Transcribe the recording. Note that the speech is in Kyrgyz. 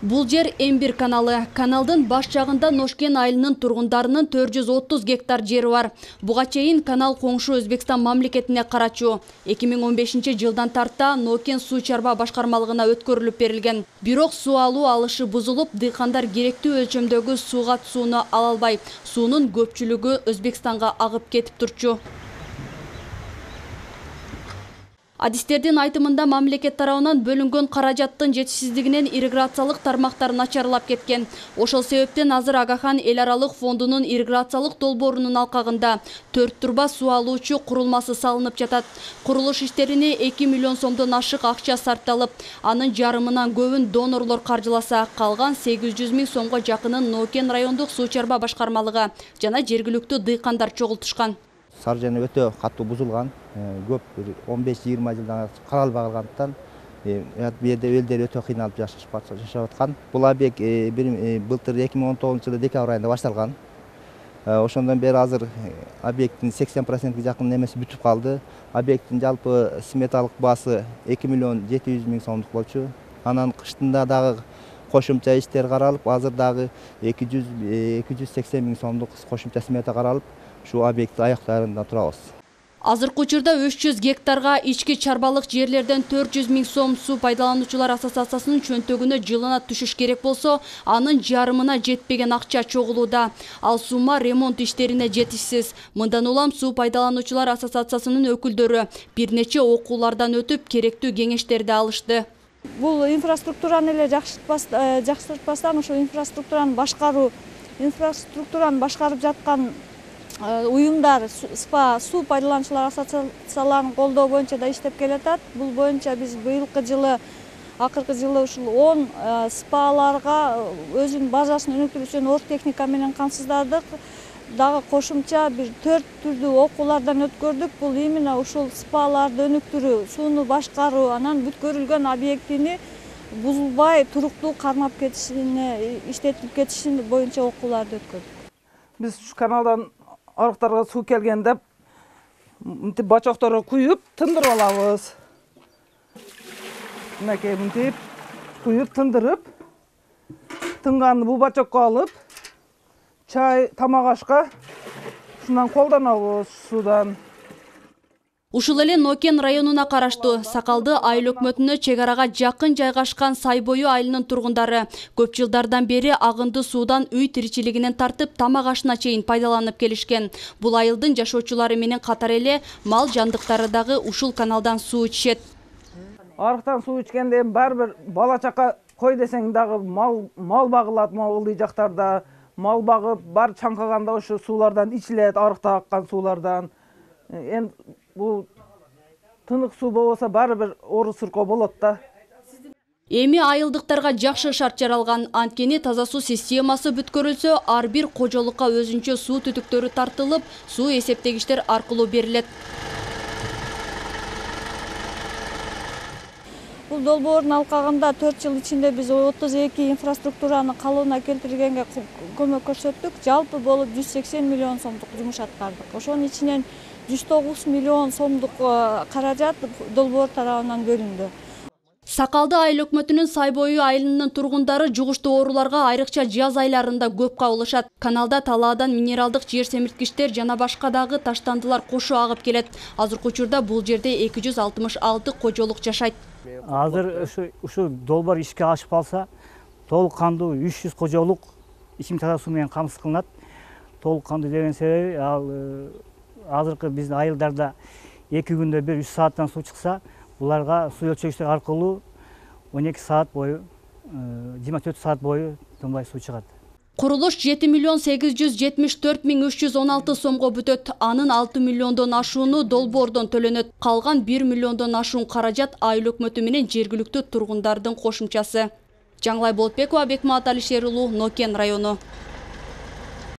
Бул жер М1 каналы. Каналдын баш жагында Ношкен айылынын тургундарынын 430 гектар жери бар. Буга чейин канал коңшу Өзбекстан мамлекетине карачу. 2015 жылдан тарта Нокен суу чарба башкармалыгына өткөрүлүп берилген. Бирок суу алуу алышы бузулуп, дыйкандар керектүү өлчөмдөгү сууга сууну ала албай, суунун көпчүлүгү Өзбекстанга агып кетип турчу. Адистердин айтымында мамлекет тарабынан бөлүнгөн каражаттын жетишсиздигинен ирригациялык тармактар начарлап кеткен. Ошол себептен азыр Агахан эл аралык фондунун ирригациялык долбоорунун алкагында 4 турба суу алуучу курулмасы салынып жатат. Курулуш иштерине 2 миллион сомдон ашык акча сарпталып, анын жарымынан көбүн донорлор каржыласа, калган 800 миң сомго жакынын Нокен райондук суу чарба башкармалыгы жана жергиликтүү дыйкандар чогултушкан. Сар жана өтө катуу бузулган, көп 15-20 жылдан каралбай калгандыктан бу жерде элдер өтө кыйналып жашап аткан. Бул объект былтыр 2019 жылы декабрь айында башталган. Ошондон бери азыр объекттин 80% жакын немеси бүтүп калды. Объекттин жалпы сметалык баасы 2 миллион 700 миң сомдук болчу. Анан кыштында дагы кошумча иштер каралып, азыр дагы 280 миң сомдук кошумча смета каралып, şu объект аяктарында турабыз. Азыркы учурда 300 гектарга ички чарбалык жерлерден 400 миң сом суу пайдалануучулар ассоциациясынын чөнтөгүнө жылына түшүш керек болсо, анын жарымына жетпеген акча чогулууда. Ал сумма ремонт иштерине жетишсиз. Мындан улам суу пайдалануучулар ассоциациясынын өкүлдөрү бир нече окуулардан өтүп, керектүү кеңештерди алышты. Бул инфраструктураны эле жакшыртпастан ошо инфраструктураны башкарып жаткан уюмдар СПА суу пайдалануучулар ассоциацияларын колдоо боюнча да иштеп келатат. Бул боюнча биз быйылкы жылы, акыркы жылы ушул 10 СПАларга өзүнүн базасын өнүктүрүү үчүн ор техника менен камсыздадык. Дагы кошумча бир 4 түрдүү окуулардан өткөрдүк. Бул именно ушул СПАларды өнүктүрүү, сууну башкаруу, анан бүткөрүлгөн объектини бузулбай, туруктуу кармап кетишине, иштетип кетишин боюнча окууларды өткөрдүк. Биз ушу каналдан арыктарга суу келгенде мынтип бачокторго куюп тындырып алабыз. Мынакей мынтип куюп тындырып, тынганды бул бачокко алып, чай, тамак ашка ушундан колдонобуз суудан. Ушул эле Нокен районуна караштуу Сакалды айыл өкмөтүнө чек арага жакын жайгашкан Сайбою айылынын тургундары көп жылдардан бери агынды суудан үй тиричилигинен тартып тамак ашына чейин пайдаланып келишкен. Бул айылдын жашоочулары менен катар эле мал жандыктары дагы ушул каналдан суу ичишет. Арыктан суу ичкенде баары бир бала чака кой десең дагы мал багылат, ылдый жактарда мал багып, бар чаңкаганда ошо суулардан ичилет, арыкта аккан суулардан. Эми бул тынык суу болбосо баары бир оору сыркоо болот да. Эми айылдыктарга жакшы шарт жаралган. Анткени таза суу системасы бүткөрүлсө, ар бир кожолукка өзүнчө суу түтүктөрү тартылып, суу эсептегичтер аркылуу берилет. Бул долбоордун алкагында 4 жыл ичинде биз 32 инфраструктураны калыбына келтиргенге көмөк көрсөттүк. Жалпы болуп 180 миллион сомдук жумуш аткардык. Ошонун ичинен 109 миллион сомдук каражат долбоор тарабынан бөлүндү. Сакалды айыл өкмөтүнүн Сайбою айылынын тургундары жугуштуу ооруларга айрыкча жаз айларында көп кабылышат. Каналда талаадан минералдык жер семирткичтер жана башка дагы таштандылар кошо агып келет. Азыркы учурда бул жерде 266 кожолук жашайт. Азыр ушу долбоор ишке ашып калса, толук кандуу 300 кожолук ичим таза суу менен камсыз кылынат. Толук кандуу деген себеби ал азыркы биздин айылдарда 2 күндө бир 3 сааттан суу чыкса, буларга суу өлчөгүчтөр аркылуу 12 саат бою, 24 саат бою тынбай суу чыгат. Курулуш 7 миллион 874 миң 316 сомго бүтөт. Анын 6 миллиондон ашууну долбоордон төлөнөт. Калган 1 миллиондон ашуун каражат айыл өкмөтү менен жергиликтүү тургундардын кошумчасы. Жаңылай Болотбекова, Бекмамат Алишер уулу, Нокен району.